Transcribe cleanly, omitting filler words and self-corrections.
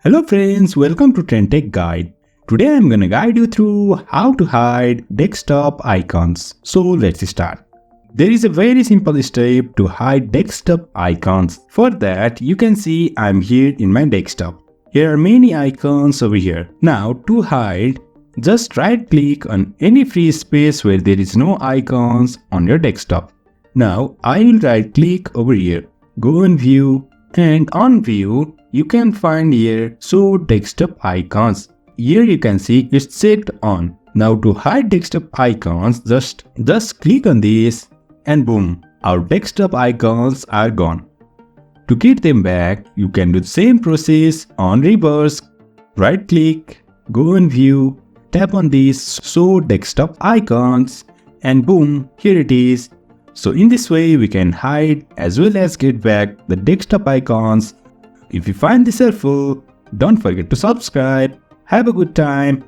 Hello friends, welcome to TrendTech Guide. Today I'm gonna guide you through how to hide desktop icons. So let's start. There is a very simple step to hide desktop icons. For that, you can see I'm here in my desktop. Here are many icons over here. Now to hide, just right click on any free space where there is no icons on your desktop. Now I will right click over here. Go on view, and on view you can find here show desktop icons. Here you can see it's set on. Now to hide desktop icons, just click on this and boom, our desktop icons are gone. To get them back, you can do the same process on reverse. Right click, go on view, tap on this show desktop icons and boom, here it is. So in this way we can hide as well as get back the desktop icons. If you find this helpful, don't forget to subscribe. Have a good time.